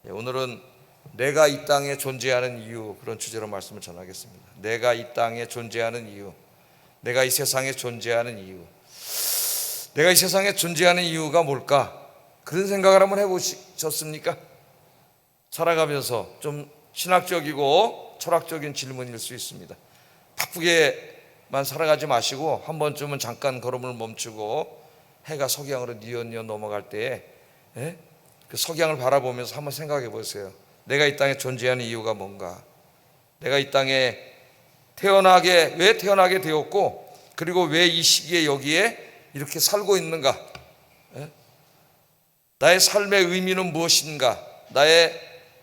오늘은 내가 이 땅에 존재하는 이유, 그런 주제로 말씀을 전하겠습니다. 내가 이 땅에 존재하는 이유, 내가 이 세상에 존재하는 이유. 내가 이 세상에 존재하는 이유가 뭘까? 그런 생각을 한번 해보셨습니까? 살아가면서 좀 신학적이고 철학적인 질문일 수 있습니다. 바쁘게만 살아가지 마시고 한 번쯤은 잠깐 걸음을 멈추고 해가 석양으로 뉘엿뉘엿 넘어갈 때에 그 석양을 바라보면서 한번 생각해 보세요. 내가 이 땅에 존재하는 이유가 뭔가? 내가 이 땅에 왜 태어나게 되었고, 그리고 왜 이 시기에 여기에 이렇게 살고 있는가? 나의 삶의 의미는 무엇인가?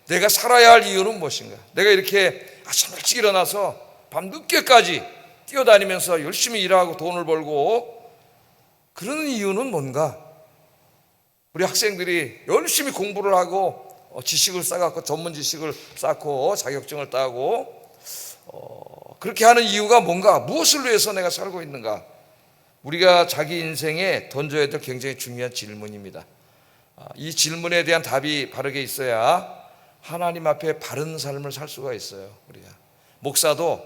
내가 살아야 할 이유는 무엇인가? 내가 이렇게 아침 일찍 일어나서 밤 늦게까지 뛰어다니면서 열심히 일하고 돈을 벌고 그러는 이유는 뭔가? 우리 학생들이 열심히 공부를 하고 지식을 쌓고 전문 지식을 쌓고 자격증을 따고 그렇게 하는 이유가 뭔가? 무엇을 위해서 내가 살고 있는가? 우리가 자기 인생에 던져야 될 굉장히 중요한 질문입니다. 이 질문에 대한 답이 바르게 있어야 하나님 앞에 바른 삶을 살 수가 있어요. 우리가 목사도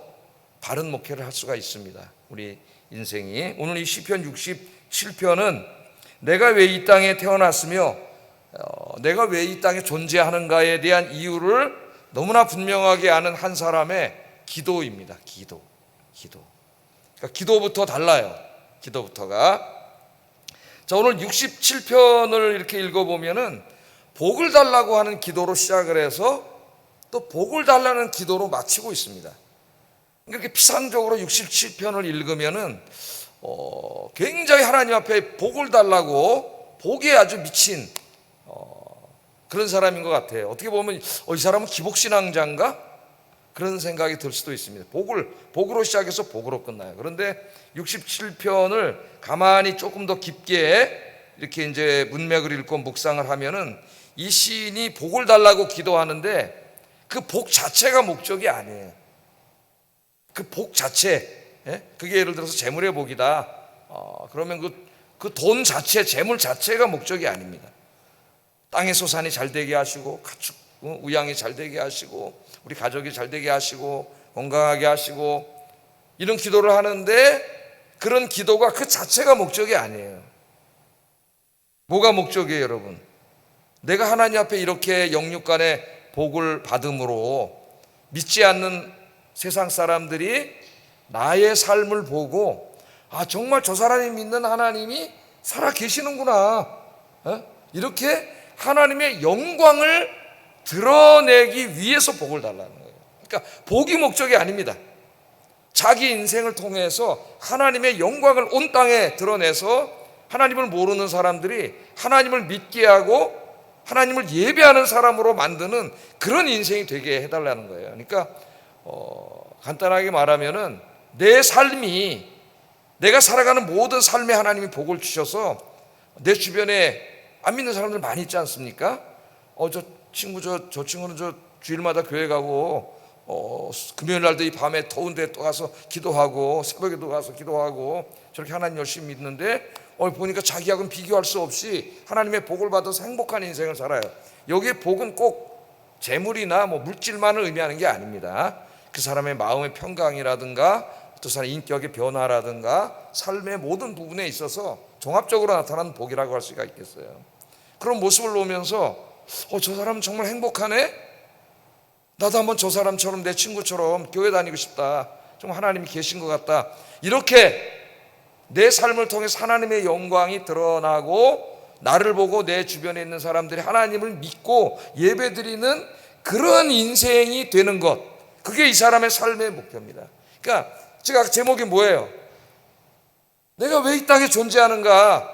바른 목회를 할 수가 있습니다. 우리 인생이. 오늘 이 시편 67편은 내가 왜 이 땅에 태어났으며 내가 왜 이 땅에 존재하는가에 대한 이유를 너무나 분명하게 아는 한 사람의 기도입니다. 기도. 그러니까 기도부터 달라요. 기도부터가. 자, 오늘 67편을 이렇게 읽어보면은 복을 달라고 하는 기도로 시작을 해서 또 복을 달라는 기도로 마치고 있습니다. 이렇게 피상적으로 67편을 읽으면은 굉장히 하나님 앞에 복을 달라고 복에 아주 미친 그런 사람인 것 같아요. 어떻게 보면 이 사람은 기복신앙자인가? 그런 생각이 들 수도 있습니다. 복으로 시작해서 복으로 끝나요. 그런데 67편을 가만히 조금 더 깊게 이렇게 이제 문맥을 읽고 묵상을 하면은 이 시인이 복을 달라고 기도하는데 그 복 자체가 목적이 아니에요. 그 복 자체, 그게 예를 들어서 재물의 복이다. 그러면 그 돈 자체, 재물 자체가 목적이 아닙니다. 땅의 소산이 잘 되게 하시고 가축 우양이 잘 되게 하시고 우리 가족이 잘 되게 하시고 건강하게 하시고 이런 기도를 하는데 그런 기도가 그 자체가 목적이 아니에요. 뭐가 목적이에요, 여러분? 내가 하나님 앞에 이렇게 영육간의 복을 받음으로 믿지 않는 세상 사람들이 나의 삶을 보고 정말 저 사람이 믿는 하나님이 살아 계시는구나, 이렇게 하나님의 영광을 드러내기 위해서 복을 달라는 거예요. 그러니까 복이 목적이 아닙니다. 자기 인생을 통해서 하나님의 영광을 온 땅에 드러내서 하나님을 모르는 사람들이 하나님을 믿게 하고 하나님을 예배하는 사람으로 만드는 그런 인생이 되게 해달라는 거예요. 그러니까 간단하게 말하면은 내 삶이, 내가 살아가는 모든 삶에 하나님이 복을 주셔서 내 주변에 안 믿는 사람들 많이 있지 않습니까? 저 친구는 주일마다 교회 가고 금요일 날도 이 밤에 더운데 또 가서 기도하고 새벽에도 가서 기도하고 저렇게 하나님 열심히 믿는데 보니까 자기하고는 비교할 수 없이 하나님의 복을 받아서 행복한 인생을 살아요. 여기에 복은 꼭 재물이나 물질만을 의미하는 게 아닙니다. 그 사람의 마음의 평강이라든가 또 사람의 인격의 변화라든가 삶의 모든 부분에 있어서 종합적으로 나타나는 복이라고 할 수가 있겠어요. 그런 모습을 보면서 저 사람은 정말 행복하네? 나도 한번 저 사람처럼 내 친구처럼 교회 다니고 싶다. 정말 하나님이 계신 것 같다. 이렇게 내 삶을 통해서 하나님의 영광이 드러나고 나를 보고 내 주변에 있는 사람들이 하나님을 믿고 예배드리는 그런 인생이 되는 것, 그게 이 사람의 삶의 목표입니다. 그러니까 제가 제목이 뭐예요? 내가 왜 이 땅에 존재하는가?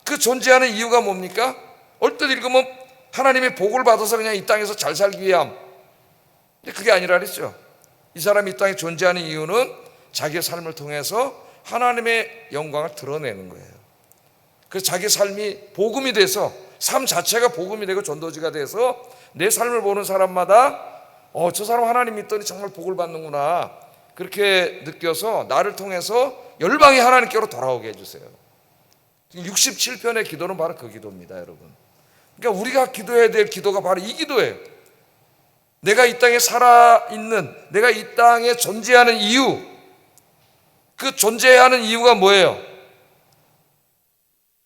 그 존재하는 이유가 뭡니까? 얼뜻 읽으면 하나님의 복을 받아서 그냥 이 땅에서 잘 살기 위함. 근데 그게 아니라 그랬죠. 이 사람이 이 땅에 존재하는 이유는 자기의 삶을 통해서 하나님의 영광을 드러내는 거예요. 그래서 자기 삶이 복음이 돼서 삶 자체가 복음이 되고 전도지가 돼서 내 삶을 보는 사람마다 저 사람 하나님 믿더니 정말 복을 받는구나, 그렇게 느껴서 나를 통해서 열방이 하나님께로 돌아오게 해주세요. 67편의 기도는 바로 그 기도입니다, 여러분. 그러니까 우리가 기도해야 될 기도가 바로 이 기도예요. 내가 이 땅에 살아있는, 내가 이 땅에 존재하는 이유, 그 존재하는 이유가 뭐예요?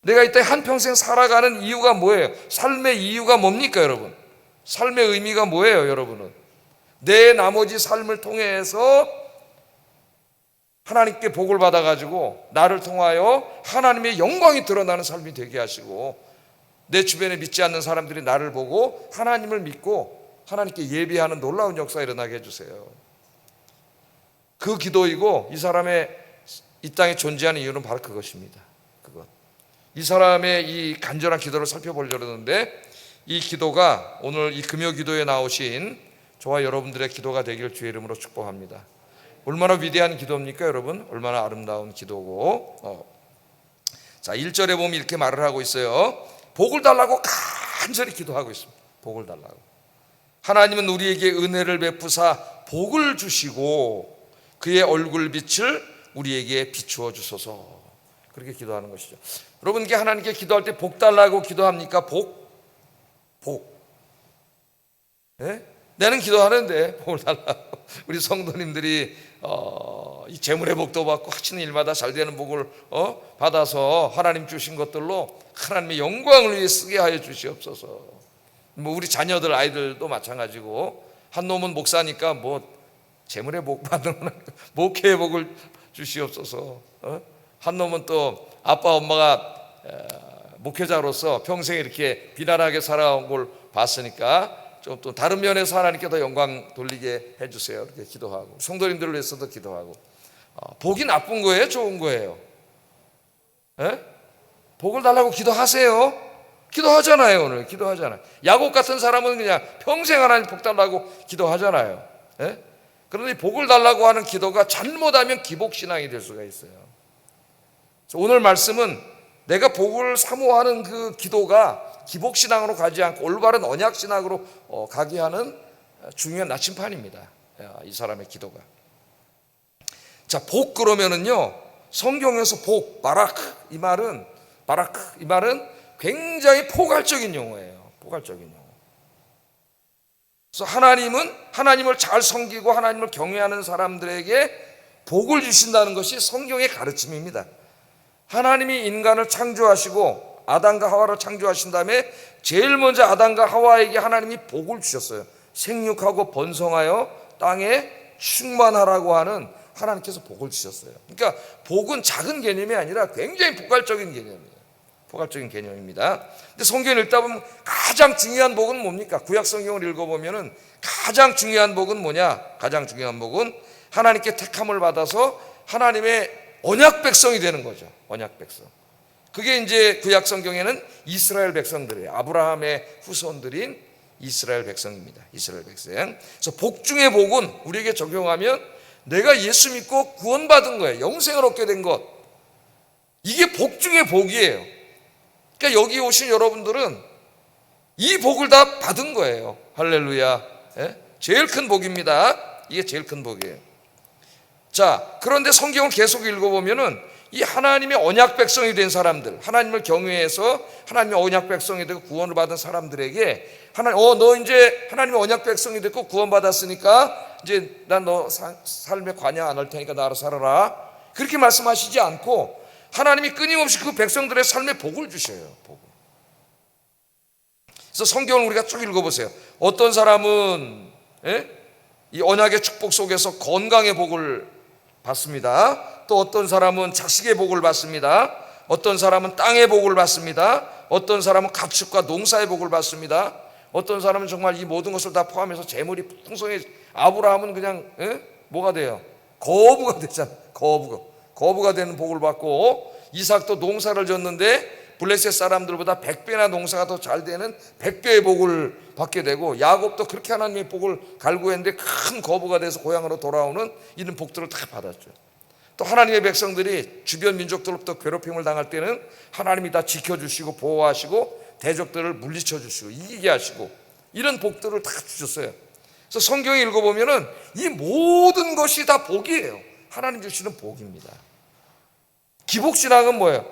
내가 이 땅에 한평생 살아가는 이유가 뭐예요? 삶의 이유가 뭡니까, 여러분? 삶의 의미가 뭐예요, 여러분은? 내 나머지 삶을 통해서 하나님께 복을 받아가지고 나를 통하여 하나님의 영광이 드러나는 삶이 되게 하시고, 내 주변에 믿지 않는 사람들이 나를 보고 하나님을 믿고 하나님께 예배하는 놀라운 역사가 일어나게 해주세요. 그 기도이고, 이 사람의 이 땅에 존재하는 이유는 바로 그것입니다. 그것. 이 사람의 이 간절한 기도를 살펴보려고 하는데, 이 기도가 오늘 이 금요 기도에 나오신 저와 여러분들의 기도가 되길 주의 이름으로 축복합니다. 얼마나 위대한 기도입니까, 여러분? 얼마나 아름다운 기도고. 자, 1절에 보면 이렇게 말을 하고 있어요. 복을 달라고 간절히 기도하고 있습니다. 복을 달라고. 하나님은 우리에게 은혜를 베푸사 복을 주시고 그의 얼굴빛을 우리에게 비추어 주소서. 그렇게 기도하는 것이죠. 여러분, 하나님께 기도할 때 복 달라고 기도합니까? 복? 네? 나는 기도하는데 복을 달라고. 우리 성도님들이 이 재물의 복도 받고 하시는 일마다 잘 되는 복을 받아서 하나님 주신 것들로 하나님의 영광을 위해 쓰게 하여 주시옵소서. 뭐 우리 자녀들, 아이들도 마찬가지고, 한 놈은 목사니까 뭐 재물의 복 받는 목회의 복을 주시옵소서. 한 놈은 또 아빠 엄마가 목회자로서 평생 이렇게 비난하게 살아온 걸 봤으니까 좀 또 다른 면에서 하나님께 더 영광 돌리게 해주세요. 이렇게 기도하고, 성도님들을 위해서도 기도하고. 복이 나쁜 거예요, 좋은 거예요? 에? 복을 달라고 기도하세요. 기도하잖아요. 오늘 기도하잖아요. 야곱 같은 사람은 그냥 평생 하나님 복 달라고 기도하잖아요. 에? 그런데 복을 달라고 하는 기도가 잘못하면 기복신앙이 될 수가 있어요. 오늘 말씀은 내가 복을 사모하는 그 기도가 기복신앙으로 가지 않고 올바른 언약신앙으로 가게 하는 중요한 나침판입니다. 이 사람의 기도가. 자, 복 그러면은요, 성경에서 복, 이 말은 굉장히 포괄적인 용어예요. 포괄적인 용어. 그래서 하나님은 하나님을 잘 섬기고 하나님을 경외하는 사람들에게 복을 주신다는 것이 성경의 가르침입니다. 하나님이 인간을 창조하시고 아담과 하와를 창조하신 다음에 제일 먼저 아담과 하와에게 하나님이 복을 주셨어요. 생육하고 번성하여 땅에 충만하라고 하는 하나님께서 복을 주셨어요. 그러니까 복은 작은 개념이 아니라 굉장히 포괄적인 개념이에요. 포괄적인 개념입니다. 근데 성경을 읽다 보면 가장 중요한 복은 뭡니까? 구약 성경을 읽어보면은 가장 중요한 복은 뭐냐? 가장 중요한 복은 하나님께 택함을 받아서 하나님의 언약 백성이 되는 거죠. 언약 백성. 그게 이제 구약 성경에는 이스라엘 백성들이에요. 아브라함의 후손들인 이스라엘 백성입니다. 이스라엘 백성. 그래서 복 중의 복은 우리에게 적용하면 내가 예수 믿고 구원받은 거예요. 영생을 얻게 된 것. 이게 복 중의 복이에요. 그러니까 여기 오신 여러분들은 이 복을 다 받은 거예요. 할렐루야. 예? 제일 큰 복입니다. 이게 제일 큰 복이에요. 자, 그런데 성경을 계속 읽어보면은 이 하나님의 언약 백성이 된 사람들, 하나님을 경외해서 하나님의 언약 백성이 되고 구원을 받은 사람들에게 너 이제 하나님의 언약 백성이 됐고 구원받았으니까 이제 난 너 삶에 관여 안 할 테니까 나로 살아라. 그렇게 말씀하시지 않고 하나님이 끊임없이 그 백성들의 삶에 복을 주셔요. 복을. 그래서 성경을 우리가 쭉 읽어보세요. 어떤 사람은 이 언약의 축복 속에서 건강의 복을 받습니다. 또 어떤 사람은 자식의 복을 받습니다. 어떤 사람은 땅의 복을 받습니다. 어떤 사람은 가축과 농사의 복을 받습니다. 어떤 사람은 정말 이 모든 것을 다 포함해서 재물이 풍성해. 아브라함은 그냥 뭐가 돼요? 거부가 되잖아요. 거부가 되는 복을 받고, 이삭도 농사를 졌는데 블레셋 사람들보다 100배나 농사가 더 잘 되는 100배의 복을 받게 되고, 야곱도 그렇게 하나님의 복을 갈구했는데 큰 거부가 돼서 고향으로 돌아오는 이런 복들을 다 받았죠. 또 하나님의 백성들이 주변 민족들로부터 괴롭힘을 당할 때는 하나님이 다 지켜주시고 보호하시고 대적들을 물리쳐 주시고 이기게 하시고 이런 복들을 다 주셨어요. 그래서 성경에 읽어보면은 이 모든 것이 다 복이에요. 하나님 주시는 복입니다. 기복신앙은 뭐예요?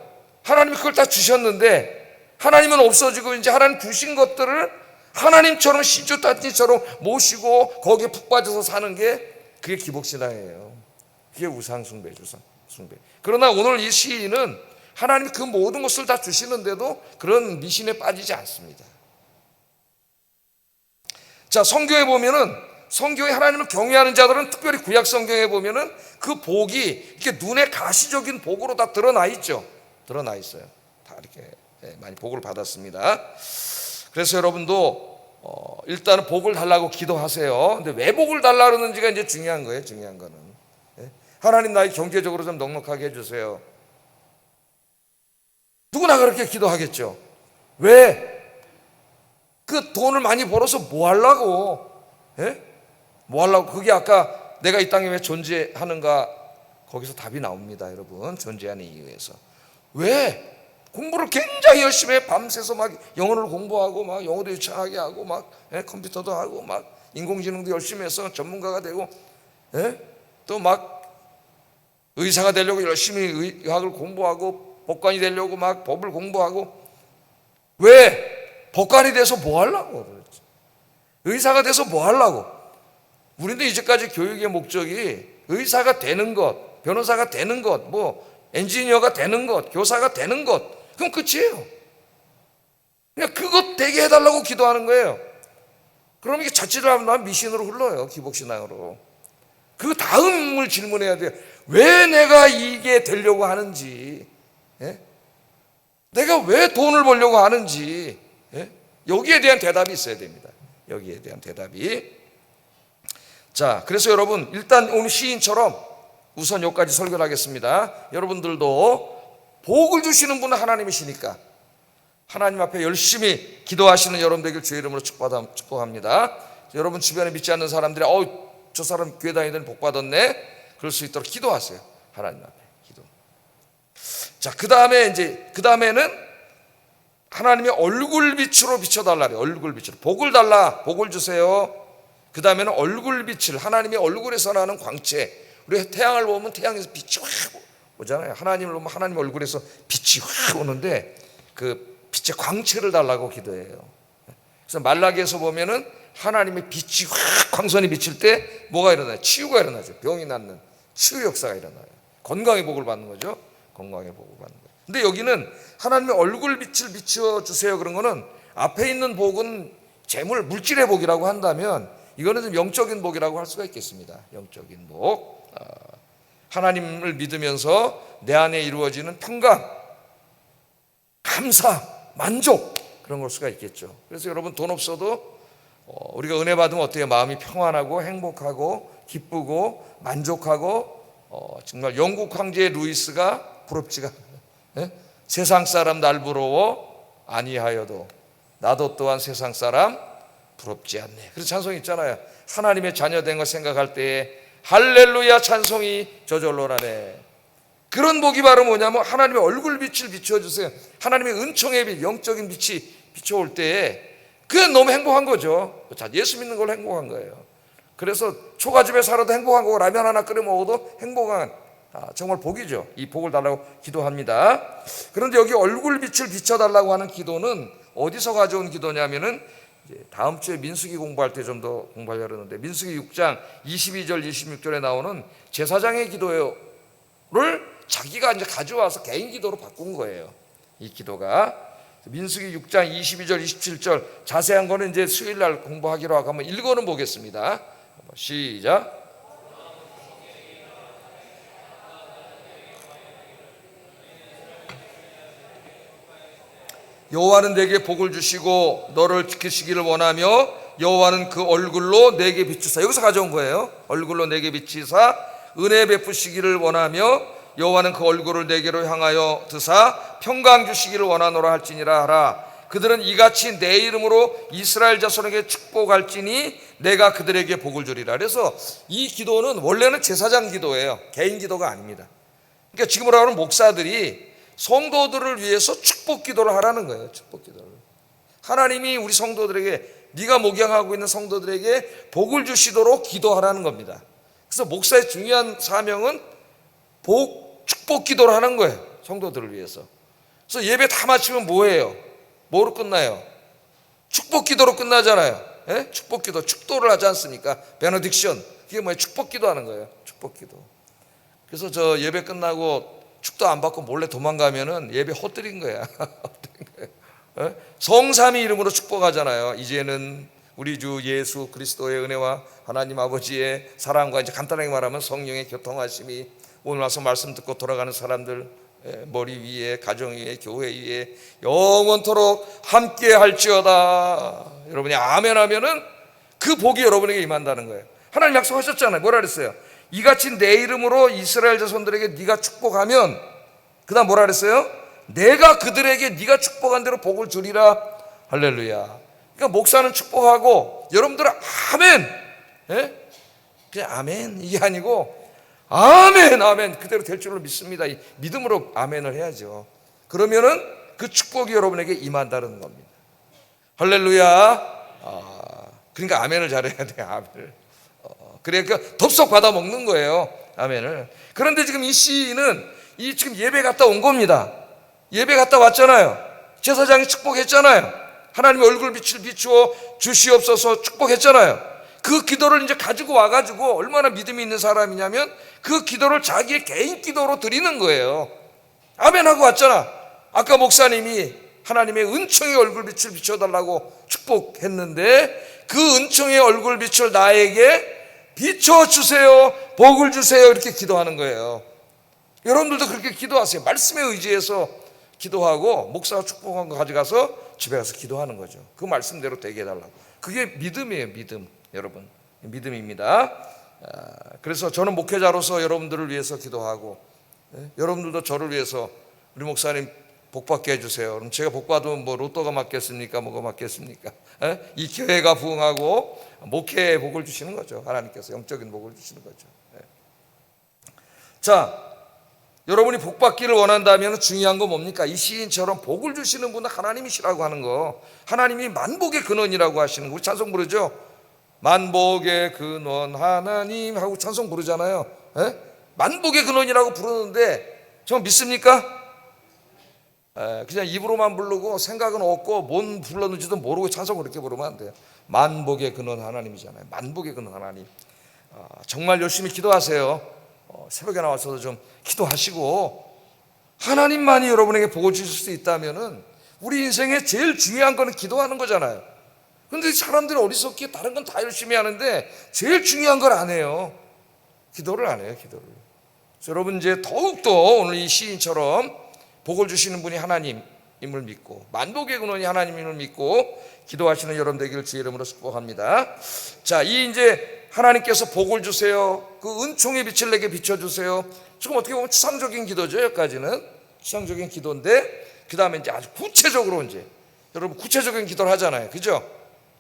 하나님이 그걸 다 주셨는데 하나님은 없어지고 이제 하나님 주신 것들을 하나님처럼 시주단지처럼 모시고 거기에 푹 빠져서 사는 게 그게 기복신앙이에요. 그게 우상숭배죠. 숭배. 그러나 오늘 이 시인은 하나님이 그 모든 것을 다 주시는데도 그런 미신에 빠지지 않습니다. 자, 성경에 보면은, 성경에 하나님을 경외하는 자들은 특별히 구약 성경에 보면은 그 복이 이렇게 눈에 가시적인 복으로 다 드러나 있죠. 드러나 있어요. 다 이렇게 많이 복을 받았습니다. 그래서 여러분도 일단은 복을 달라고 기도하세요. 근데 왜 복을 달라 그러는지가 이제 중요한 거예요. 중요한 거는 하나님 나의 경제적으로 좀 넉넉하게 해주세요. 누구나 그렇게 기도하겠죠. 왜? 그 돈을 많이 벌어서 뭐 하려고? 뭐 하려고? 그게 아까 내가 이 땅에 왜 존재하는가? 거기서 답이 나옵니다, 여러분. 존재하는 이유에서. 왜? 공부를 굉장히 열심히 해. 밤새서 막 영어를 공부하고 막 영어도 유창하게 하고 막 컴퓨터도 하고 막 인공지능도 열심히 해서 전문가가 되고 또 막 의사가 되려고 열심히 의학을 공부하고 법관이 되려고 막 법을 공부하고. 왜? 법관이 돼서 뭐 하려고? 의사가 돼서 뭐 하려고? 우리도 이제까지 교육의 목적이 의사가 되는 것, 변호사가 되는 것, 뭐 엔지니어가 되는 것, 교사가 되는 것, 그럼 끝이에요. 그냥 그것 되게 해달라고 기도하는 거예요. 그럼 이게 자칫을 하면 미신으로 흘러요. 기복신앙으로. 그 다음을 질문해야 돼요. 왜 내가 이게 되려고 하는지, 내가 왜 돈을 벌려고 하는지, 여기에 대한 대답이 있어야 됩니다. 여기에 대한 대답이. 자, 그래서 여러분 일단 오늘 시인처럼 우선 여기까지 설교를 하겠습니다. 여러분들도 복을 주시는 분은 하나님이시니까 하나님 앞에 열심히 기도하시는 여러분 되길 주의 이름으로 축복합니다. 여러분 주변에 믿지 않는 사람들이 저 사람 교회 다니더니 복 받았네, 그럴 수 있도록 기도하세요. 하나님 앞에 기도. 자, 그 다음에는 하나님의 얼굴빛으로 비춰달라 그래요. 얼굴빛으로. 복을 달라, 복을 주세요. 그 다음에는 얼굴빛을, 하나님의 얼굴에서 나는 광채. 우리 태양을 보면 태양에서 빛이 확 오잖아요. 하나님을 보면 하나님 얼굴에서 빛이 확 오는데 그 빛의 광채를 달라고 기도해요. 그래서 말라기에서 보면은 하나님의 빛이 확 광선이 비칠 때 뭐가 일어나요? 치유가 일어나죠. 병이 낫는 치유 역사가 일어나요. 건강의 복을 받는 거죠. 건강의 복을 받는 거예요. 근데 여기는 하나님의 얼굴빛을 비춰주세요 그런 거는 앞에 있는 복은 재물, 물질의 복이라고 한다면 이거는 좀 영적인 복이라고 할 수가 있겠습니다. 영적인 복. 하나님을 믿으면서 내 안에 이루어지는 평강, 감사, 만족, 그런 걸 수가 있겠죠. 그래서 여러분 돈 없어도 우리가 은혜 받으면 어때요? 마음이 평안하고 행복하고 기쁘고 만족하고 정말 영국 황제 루이스가 부럽지가 않아요. 세상 사람 날 부러워 아니하여도 나도 또한 세상 사람 부럽지 않네. 그래서 찬송이 있잖아요. 하나님의 자녀된 걸 생각할 때에 할렐루야 찬송이 저절로 나네. 그런 복이 바로 뭐냐면 하나님의 얼굴빛을 비춰주세요. 하나님의 은총의 빛, 영적인 빛이 비춰올 때에 그게 너무 행복한 거죠. 자, 예수 믿는 걸 행복한 거예요. 그래서 초가집에 살아도 행복한 거고 라면 하나 끓여 먹어도 행복한 정말 복이죠. 이 복을 달라고 기도합니다. 그런데 여기 얼굴빛을 비춰달라고 하는 기도는 어디서 가져온 기도냐면은 다음 주에 민수기 공부할 때 좀 더 공부하려고 하는데 민수기 6장 22절 26절에 나오는 제사장의 기도를 자기가 이제 가져와서 개인 기도로 바꾼 거예요. 이 기도가 민수기 6장 22절 27절 자세한 거는 이제 수요일 날 공부하기로 하고 한번 읽어는 보겠습니다. 시작. 여호와는 내게 복을 주시고 너를 지키시기를 원하며 여호와는 그 얼굴로 내게 비추사. 여기서 가져온 거예요. 얼굴로 내게 비치사 은혜 베푸시기를 원하며 여호와는 그 얼굴을 내게로 향하여 드사 평강 주시기를 원하노라 할지니라 하라. 그들은 이같이 내 이름으로 이스라엘 자손에게 축복할지니 내가 그들에게 복을 주리라. 그래서 이 기도는 원래는 제사장 기도예요. 개인 기도가 아닙니다. 그러니까 지금으로 하면 목사들이 성도들을 위해서 축복 기도를 하라는 거예요. 축복 기도를. 하나님이 우리 성도들에게, 네가 목양하고 있는 성도들에게 복을 주시도록 기도하라는 겁니다. 그래서 목사의 중요한 사명은 축복 기도를 하는 거예요. 성도들을 위해서. 그래서 예배 다 마치면 뭐예요? 뭐로 끝나요? 축복 기도로 끝나잖아요. 예? 축복 기도, 축도를 하지 않습니까? 베네딕션. 그게 뭐예요? 축복 기도 하는 거예요. 축복 기도. 그래서 저 예배 끝나고 축도 안 받고 몰래 도망가면은 예배 헛들인 거야. 예? 성삼위 이름으로 축복하잖아요. 이제는 우리 주 예수 그리스도의 은혜와 하나님 아버지의 사랑과, 이제 간단하게 말하면 성령의 교통하심이 오늘 와서 말씀 듣고 돌아가는 사람들 머리 위에, 가정 위에, 교회 위에 영원토록 함께 할지어다. 여러분이 아멘 하면은 그 복이 여러분에게 임한다는 거예요. 하나님 약속하셨잖아요. 뭐라 그랬어요? 이같이 내 이름으로 이스라엘 자손들에게 네가 축복하면, 그 다음 뭐라 그랬어요? 내가 그들에게 네가 축복한 대로 복을 주리라. 할렐루야. 그러니까 목사는 축복하고 여러분들은 아멘, 예? 그냥 아멘 이게 아니고 아멘 아멘 그대로 될 줄로 믿습니다. 이 믿음으로 아멘을 해야죠. 그러면은 그 축복이 여러분에게 임한다는 겁니다. 할렐루야. 그러니까 아멘을 잘해야 돼요. 아멘을. 그러니까 덥석 받아 먹는 거예요. 아멘을. 그런데 지금 이 시인은 이 지금 예배 갔다 온 겁니다. 예배 갔다 왔잖아요. 제사장이 축복했잖아요. 하나님의 얼굴빛을 비추어 주시옵소서 축복했잖아요. 그 기도를 이제 가지고 와가지고 얼마나 믿음이 있는 사람이냐면 그 기도를 자기의 개인 기도로 드리는 거예요. 아멘 하고 왔잖아. 아까 목사님이 하나님의 은총의 얼굴빛을 비춰달라고 축복했는데 그 은총의 얼굴빛을 나에게 비춰주세요, 복을 주세요, 이렇게 기도하는 거예요. 여러분들도 그렇게 기도하세요. 말씀에 의지해서 기도하고 목사가 축복한 거 가져가서 집에 가서 기도하는 거죠. 그 말씀대로 되게 해달라고. 그게 믿음이에요. 믿음. 여러분, 믿음입니다. 그래서 저는 목회자로서 여러분들을 위해서 기도하고, 여러분들도 저를 위해서 우리 목사님 복 받게 해주세요. 그럼 제가 복 받으면 뭐 로또가 맞겠습니까? 뭐가 맞겠습니까? 이 교회가 부흥하고 목회에 복을 주시는 거죠. 하나님께서 영적인 복을 주시는 거죠. 자, 여러분이 복 받기를 원한다면 중요한 건 뭡니까? 이 시인처럼 복을 주시는 분은 하나님이시라고 하는 거, 하나님이 만복의 근원이라고 하시는 거. 우리 찬송 부르죠? 만복의 근원 하나님 하고 찬송 부르잖아요. 만복의 근원이라고 부르는데 정말 믿습니까? 그냥 입으로만 부르고 생각은 없고 뭔 불렀는지도 모르고 찬송을 그렇게 부르면 안 돼요. 만복의 근원 하나님이잖아요. 만복의 근원 하나님. 정말 열심히 기도하세요. 새벽에 나와서도 좀 기도하시고, 하나님만이 여러분에게 복을 주실 수 있다면은 우리 인생에 제일 중요한 거는 기도하는 거잖아요. 그런데 사람들이 어리석기에 다른 건 다 열심히 하는데 제일 중요한 걸 안 해요. 기도를 안 해요. 기도를. 여러분 이제 더욱더 오늘 이 시인처럼 복을 주시는 분이 하나님임을 믿고, 만복의 근원이 하나님임을 믿고 기도하시는 여러분 되기를 주의 이름으로 축복합니다. 자, 이 이제 하나님께서 복을 주세요, 그 은총의 빛을 내게 비춰주세요. 지금 어떻게 보면 추상적인 기도죠. 여기까지는 추상적인 기도인데, 그 다음에 이제 아주 구체적으로 이제 여러분 구체적인 기도를 하잖아요. 그죠?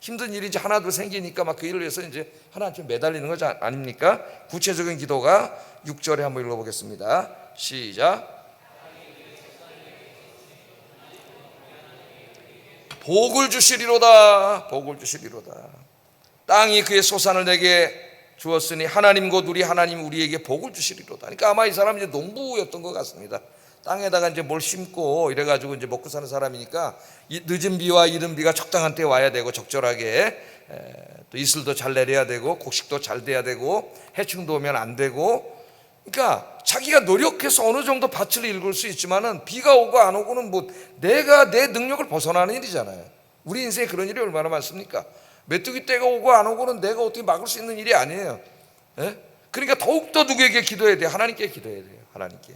힘든 일이 이제 하나둘 생기니까 막 그 일을 위해서 이제 하나님 매달리는 거지 아닙니까? 구체적인 기도가 6절에 한번 읽어보겠습니다. 시작. 복을 주시리로다. 복을 주시리로다. 땅이 그의 소산을 내게 주었으니 하나님 곧 우리 하나님 우리에게 복을 주시리로다. 그러니까 아마 이 사람은 이제 농부였던 것 같습니다. 땅에다가 이제 뭘 심고 이래가지고 이제 먹고 사는 사람이니까 늦은 비와 이른 비가 적당한 때 와야 되고, 적절하게 또 이슬도 잘 내려야 되고, 곡식도 잘 돼야 되고, 해충도 오면 안 되고. 그러니까 자기가 노력해서 어느 정도 밭을 읽을 수 있지만은 비가 오고 안 오고는 뭐 내가 내 능력을 벗어나는 일이잖아요. 우리 인생에 그런 일이 얼마나 많습니까? 메뚜기 때가 오고 안 오고는 내가 어떻게 막을 수 있는 일이 아니에요. 그러니까 더욱더 누구에게 기도해야 돼요? 하나님께 기도해야 돼요. 하나님께.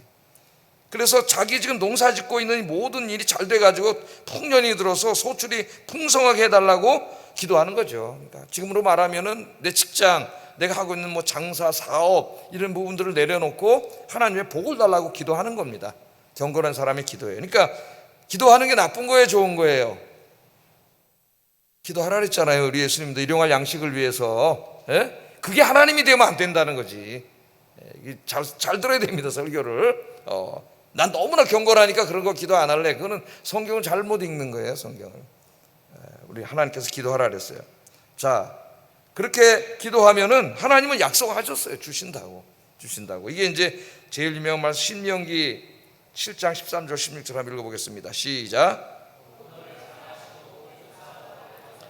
그래서 자기 지금 농사 짓고 있는 모든 일이 잘 돼가지고 풍년이 들어서 소출이 풍성하게 해달라고 기도하는 거죠. 그러니까 지금으로 말하면은 내 직장, 내가 하고 있는 뭐 장사, 사업 이런 부분들을 내려놓고 하나님의 복을 달라고 기도하는 겁니다. 경건한 사람의 기도예요. 그러니까 기도하는 게 나쁜 거예요, 좋은 거예요? 기도하라 그랬잖아요. 우리 예수님도 일용할 양식을 위해서. 그게 하나님이 되면 안 된다는 거지. 잘 들어야 됩니다, 설교를. 난 너무나 경건하니까 그런 거 기도 안 할래. 그거는 성경을 잘못 읽는 거예요, 성경을. 우리 하나님께서 기도하라 그랬어요. 자, 그렇게 기도하면은 하나님은 약속하셨어요. 주신다고. 이게 이제 제일 유명한 말씀 신명기 7장 13절 16절 한번 읽어보겠습니다. 시작.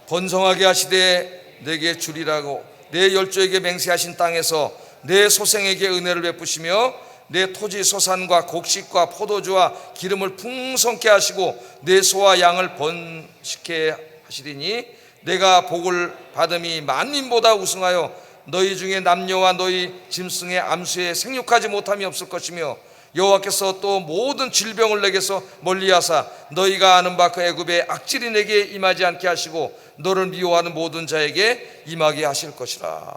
번성하게 하시되 내게 주리라고 내 열조에게 맹세하신 땅에서 내 소생에게 은혜를 베푸시며 내 토지 소산과 곡식과 포도주와 기름을 풍성케 하시고 내 소와 양을 번식케 하시리니 내가 복을 받음이 만민보다 우승하여 너희 중에 남녀와 너희 짐승의 암수에 생육하지 못함이 없을 것이며 여호와께서 또 모든 질병을 내게서 멀리하사 너희가 아는 바 그 애굽의 악질이 내게 임하지 않게 하시고 너를 미워하는 모든 자에게 임하게 하실 것이라.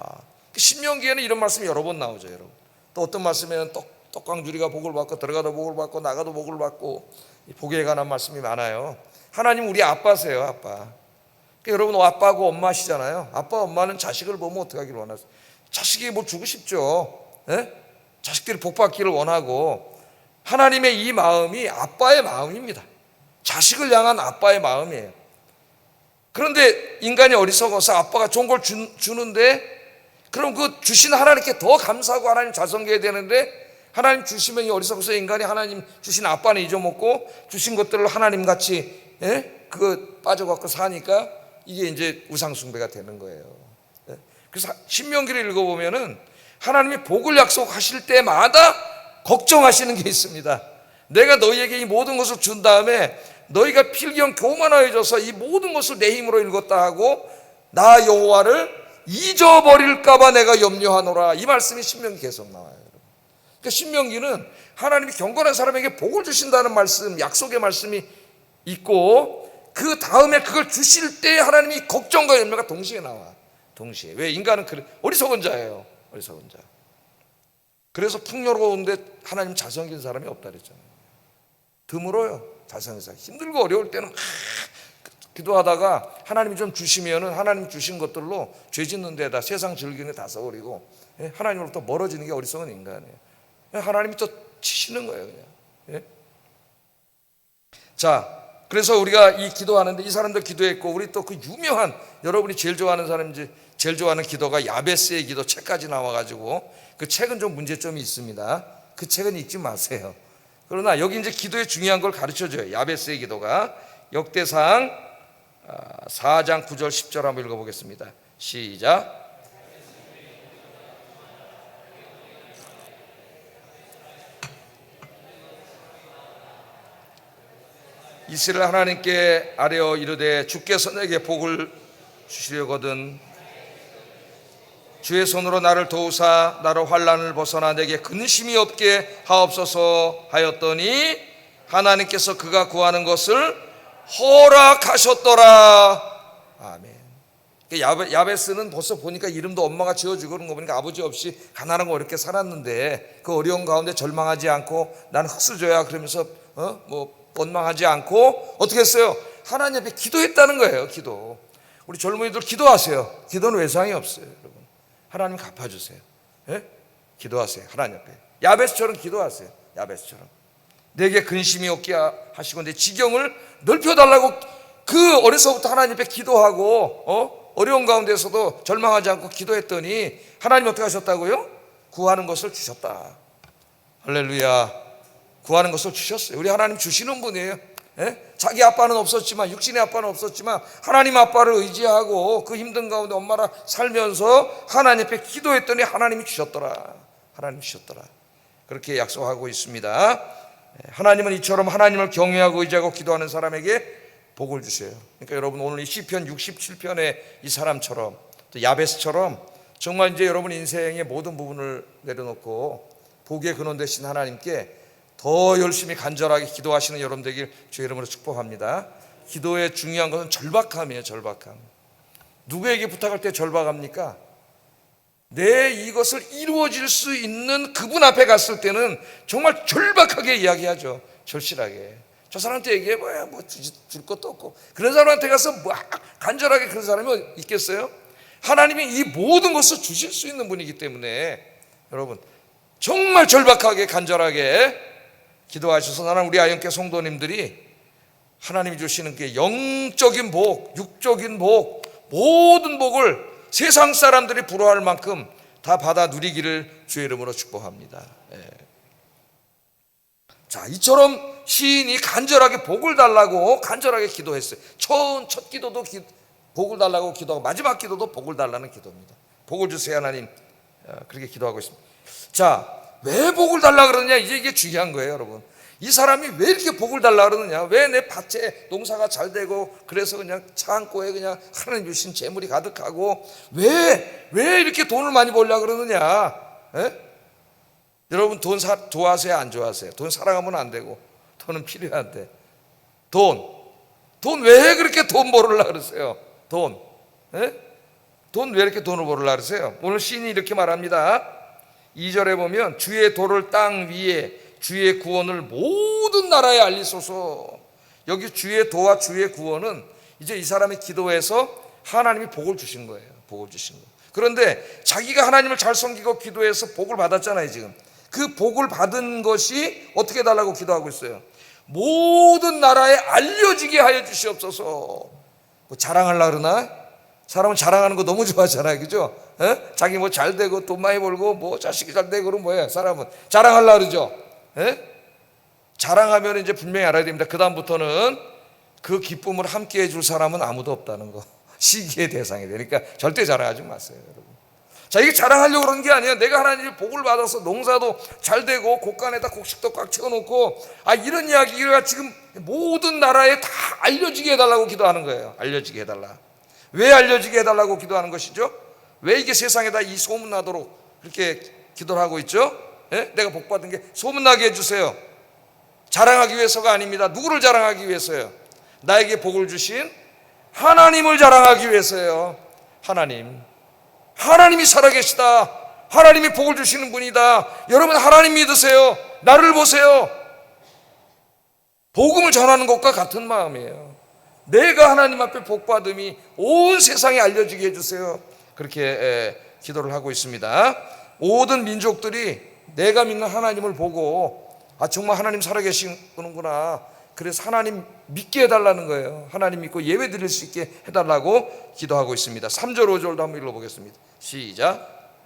신명기에는 이런 말씀이 여러 번 나오죠, 여러분. 또 어떤 말씀에는 떡강주리가 복을 받고 들어가도 복을 받고 나가도 복을 받고 복에 관한 말씀이 많아요. 하나님 우리 아빠세요, 아빠. 그러니까 여러분 아빠하고 엄마시잖아요. 아빠 엄마는 자식을 보면 어떻게 하기를 원하세요? 자식이 뭐 주고 싶죠. 예? 자식들이 복 받기를 원하고 하나님의 이 마음이 아빠의 마음입니다. 자식을 향한 아빠의 마음이에요. 그런데 인간이 어리석어서 아빠가 좋은 걸 주는데 그럼 그 주신 하나님께 더 감사하고 하나님 잘 섬겨야 되는데 하나님 주시면 이 어리석어서 인간이 하나님 주신 아빠는 잊어먹고 주신 것들을 하나님같이 그거 빠져갖고 사니까 이게 이제 우상숭배가 되는 거예요. 그래서 신명기를 읽어보면은 하나님이 복을 약속하실 때마다 걱정하시는 게 있습니다. 내가 너희에게 이 모든 것을 준 다음에 너희가 필경 교만하여져서 이 모든 것을 내 힘으로 읽었다 하고 나 여호와를 잊어버릴까 봐 내가 염려하노라. 이 말씀이 신명기 계속 나와요. 그러니까 신명기는 하나님이 경건한 사람에게 복을 주신다는 말씀, 약속의 말씀이 있고 그 다음에 그걸 주실 때 하나님이 걱정과 염려가 동시에 나와. 동시에. 왜? 인간은 그래 어리석은 자예요. 어리석은 자. 그래서 풍요로운데 하나님 잘 섬긴 사람이 없다 그랬잖아요. 드물어요. 잘 섬긴 사람. 힘들고 어려울 때는 막 기도하다가 하나님이 좀 주시면은 하나님 주신 것들로 죄 짓는 데다 세상 즐기는 데 다 써버리고 하나님으로부터 멀어지는 게 어리석은 인간이에요. 하나님이 또 치시는 거예요, 그냥. 자, 그래서 우리가 이 기도하는데 이 사람들 기도했고 우리 또 그 유명한 여러분이 제일 좋아하는 사람인지 제일 좋아하는 기도가 야베스의 기도 책까지 나와가지고 그 책은 좀 문제점이 있습니다. 그 책은 읽지 마세요. 그러나 여기 이제 기도의 중요한 걸 가르쳐줘요. 야베스의 기도가 역대상 4장 9절 10절 한번 읽어보겠습니다. 시작. 이스라엘 하나님께 아뢰어 이르되 주께서 내게 복을 주시려거든 주의 손으로 나를 도우사 나로 환난을 벗어나 내게 근심이 없게 하옵소서 하였더니 하나님께서 그가 구하는 것을 허락하셨더라. 아멘. 야베스는 벌써 보니까 이름도 엄마가 지어주고 그런 거 보니까 아버지 없이 가난하고 어렵게 살았는데 그 어려운 가운데 절망하지 않고 나는 흙수저야 그러면서 원망하지 않고 어떻게 했어요? 하나님 앞에 기도했다는 거예요. 기도. 우리 젊은이들 기도하세요. 기도는 외상이 없어요, 여러분. 하나님 갚아주세요. 기도하세요. 하나님 앞에 야베스처럼 기도하세요. 야베스처럼 내게 근심이 없게 하시고 내 지경을 넓혀달라고 그 어려서부터 하나님 앞에 기도하고 어려운 가운데서도 절망하지 않고 기도했더니 하나님 어떻게 하셨다고요? 구하는 것을 주셨다. 할렐루야. 구하는 것을 주셨어요. 우리 하나님 주시는 분이에요. 자기 아빠는 없었지만 육신의 아빠는 없었지만 하나님 아빠를 의지하고 그 힘든 가운데 엄마랑 살면서 하나님 앞에 기도했더니 하나님이 주셨더라. 하나님이 주셨더라. 그렇게 약속하고 있습니다. 하나님은 이처럼 하나님을 경외하고 의지하고 기도하는 사람에게 복을 주세요. 그러니까 여러분 오늘 이 시편 67편의 이 사람처럼 또 야베스처럼 정말 이제 여러분 인생의 모든 부분을 내려놓고 복의 근원 되신 하나님께 더 열심히 간절하게 기도하시는 여러분 되길 주의 이름으로 축복합니다. 기도의 중요한 것은 절박함이에요. 절박함. 누구에게 부탁할 때 절박합니까? 내 이것을 이루어질 수 있는 그분 앞에 갔을 때는 정말 절박하게 이야기하죠. 절실하게. 저 사람한테 얘기해봐야 뭐 줄 것도 없고 그런 사람한테 가서 막 간절하게 그런 사람이 있겠어요? 하나님이 이 모든 것을 주실 수 있는 분이기 때문에 여러분 정말 절박하게 간절하게 기도하셔서 나는 우리 아영교 성도님들이 하나님이 주시는 게 영적인 복, 육적인 복, 모든 복을 세상 사람들이 부러워할 만큼 다 받아 누리기를 주의 이름으로 축복합니다. 자, 이처럼 시인이 간절하게 복을 달라고 간절하게 기도했어요. 첫 기도도 복을 달라고 기도하고, 마지막 기도도 복을 달라는 기도입니다. 복을 주세요 하나님, 그렇게 기도하고 있습니다. 자, 왜 복을 달라 그러느냐, 이게 중요한 거예요 여러분. 이 사람이 왜 이렇게 복을 달라 그러느냐, 왜 내 밭에 농사가 잘 되고 그래서 그냥 창고에 그냥 하나님 주신 재물이 가득하고 왜 이렇게 돈을 많이 벌려고 그러느냐. 여러분 돈 좋아하세요 안 좋아하세요? 돈 사랑하면 안 되고 돈은 필요한데, 돈 왜 그렇게 돈 벌으려고 그러세요? 돈 왜 이렇게 돈을 벌으려고 그러세요? 오늘 시인이 이렇게 말합니다. 2절에 보면 주의 도를 땅 위에 주의 구원을 모든 나라에 알리소서. 여기 주의 도와 주의 구원은 이제 이 사람의 기도에서 하나님이 복을 주신 거예요. 복을 주신 거. 그런데 자기가 하나님을 잘 섬기고 기도해서 복을 받았잖아요. 지금 그 복을 받은 것이 어떻게 달라고 기도하고 있어요? 모든 나라에 알려지게 하여 주시옵소서. 뭐 자랑하려고 그러나? 사람은 자랑하는 거 너무 좋아하잖아요, 그죠? 자기 뭐 잘 되고 돈 많이 벌고 뭐 자식이 잘 되고 그러면 뭐예요? 사람은 자랑하려고 그러죠. 자랑하면 이제 분명히 알아야 됩니다. 그 다음부터는 그 기쁨을 함께 해줄 사람은 아무도 없다는 거, 시기의 대상이 되니까 절대 자랑하지 마세요, 여러분. 자, 이게 자랑하려고 그러는 게 아니에요. 내가 하나님의 복을 받아서 농사도 잘 되고 곡간에다 곡식도 꽉 채워놓고, 이런 이야기가 지금 모든 나라에 다 알려지게 해달라고 기도하는 거예요. 알려지게 해달라. 왜 알려지게 해달라고 기도하는 것이죠? 왜 이게 세상에다 이 소문나도록 그렇게 기도를 하고 있죠? 내가 복 받은 게 소문나게 해주세요. 자랑하기 위해서가 아닙니다. 누구를 자랑하기 위해서요? 나에게 복을 주신 하나님을 자랑하기 위해서요. 하나님이 살아계시다. 하나님이 복을 주시는 분이다. 여러분 하나님 믿으세요. 나를 보세요. 복음을 전하는 것과 같은 마음이에요. 내가 하나님 앞에 복 받음이 온 세상에 알려지게 해주세요. 그렇게 기도를 하고 있습니다. 모든 민족들이 내가 믿는 하나님을 보고 정말 하나님 살아계시는구나, 그래서 하나님 믿게 해달라는 거예요. 하나님 믿고 예배 드릴 수 있게 해달라고 기도하고 있습니다. 3절 5절도 한번 읽어보겠습니다. 시작.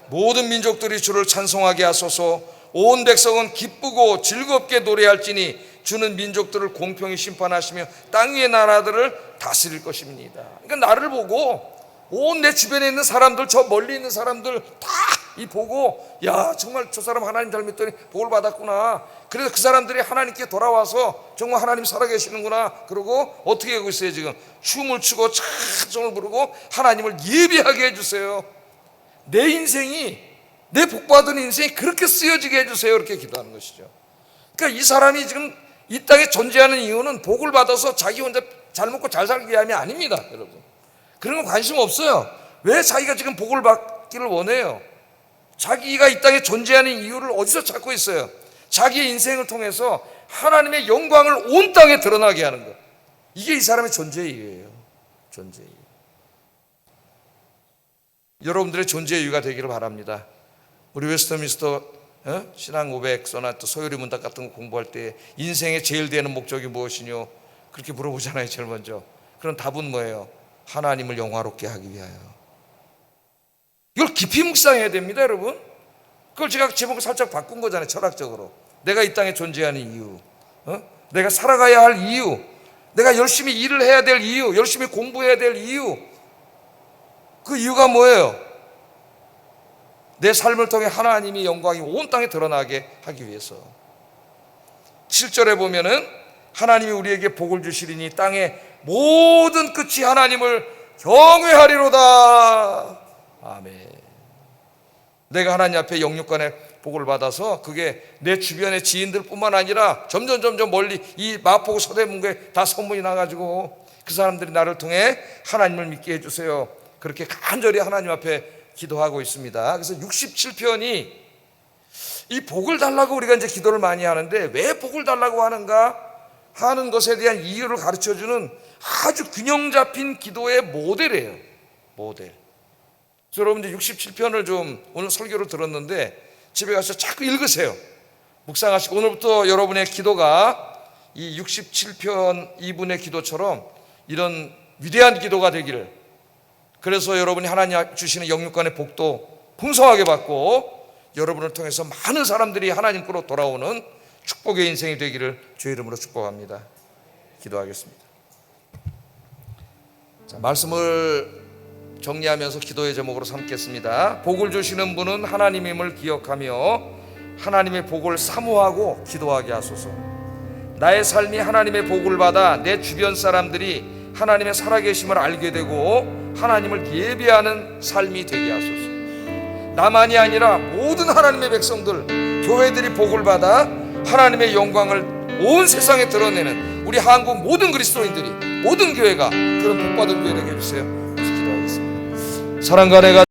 모든 민족들이 주를 찬송하게 하소서. 온 백성은 기쁘고 즐겁게 노래할지니 주는 민족들을 공평히 심판하시며 땅 위의 나라들을 다스릴 것입니다. 그러니까 나를 보고 온 내 주변에 있는 사람들, 저 멀리 있는 사람들 다 이 보고, 야 정말 저 사람 하나님 잘 믿더니 복을 받았구나. 그래서 그 사람들이 하나님께 돌아와서 정말 하나님 살아계시는구나. 그러고 어떻게 하고 있어요? 지금 춤을 추고 찬송을 부르고 하나님을 예배하게 해주세요. 내 인생이, 내 복받은 인생이 그렇게 쓰여지게 해주세요. 이렇게 기도하는 것이죠. 그러니까 이 사람이 지금 이 땅에 존재하는 이유는 복을 받아서 자기 혼자 잘 먹고 잘 살기 위함이 아닙니다, 여러분. 그런 건 관심 없어요. 왜 자기가 지금 복을 받기를 원해요? 자기가 이 땅에 존재하는 이유를 어디서 찾고 있어요? 자기의 인생을 통해서 하나님의 영광을 온 땅에 드러나게 하는 것. 이게 이 사람의 존재의 이유예요. 존재의 이유. 여러분들의 존재의 이유가 되기를 바랍니다. 우리 웨스터민스터 신앙 500서나 또 소요리 문답 같은 거 공부할 때 인생의 제일 되는 목적이 무엇이뇨? 그렇게 물어보잖아요, 제일 먼저. 그런 답은 뭐예요? 하나님을 영화롭게 하기 위하여. 이걸 깊이 묵상해야 됩니다, 여러분. 그걸 제가 제목을 살짝 바꾼 거잖아요, 철학적으로. 내가 이 땅에 존재하는 이유, 내가 살아가야 할 이유, 내가 열심히 일을 해야 될 이유, 열심히 공부해야 될 이유. 그 이유가 뭐예요? 내 삶을 통해 하나님의 영광이 온 땅에 드러나게 하기 위해서. 7절에 보면은 하나님이 우리에게 복을 주시리니 땅의 모든 끝이 하나님을 경외하리로다. 아멘. 내가 하나님 앞에 영육간의 복을 받아서 그게 내 주변의 지인들뿐만 아니라 점점 멀리 이 마포구 서대문구에 다 소문이 나가지고 그 사람들이 나를 통해 하나님을 믿게 해주세요. 그렇게 간절히 하나님 앞에 기도하고 있습니다. 그래서 67편이 이 복을 달라고 우리가 이제 기도를 많이 하는데, 왜 복을 달라고 하는가 하는 것에 대한 이유를 가르쳐주는 아주 균형 잡힌 기도의 모델이에요. 모델. 그래서 여러분들 67편을 좀 오늘 설교를 들었는데 집에 가서 자꾸 읽으세요. 묵상하시고 오늘부터 여러분의 기도가 이 67편 2분의 기도처럼 이런 위대한 기도가 되기를, 그래서 여러분이 하나님 주시는 영육간의 복도 풍성하게 받고 여러분을 통해서 많은 사람들이 하나님께로 돌아오는 축복의 인생이 되기를 주의 이름으로 축복합니다. 기도하겠습니다. 말씀을 정리하면서 기도의 제목으로 삼겠습니다. 복을 주시는 분은 하나님임을 기억하며 하나님의 복을 사모하고 기도하게 하소서. 나의 삶이 하나님의 복을 받아 내 주변 사람들이 하나님의 살아계심을 알게 되고 하나님을 예배하는 삶이 되게 하소서. 나만이 아니라 모든 하나님의 백성들, 교회들이 복을 받아 하나님의 영광을 온 세상에 드러내는 우리 한국 모든 그리스도인들이, 모든 교회가 그런 복받은 교회 되게 해주세요. 기도하겠습니다. 사랑과 내가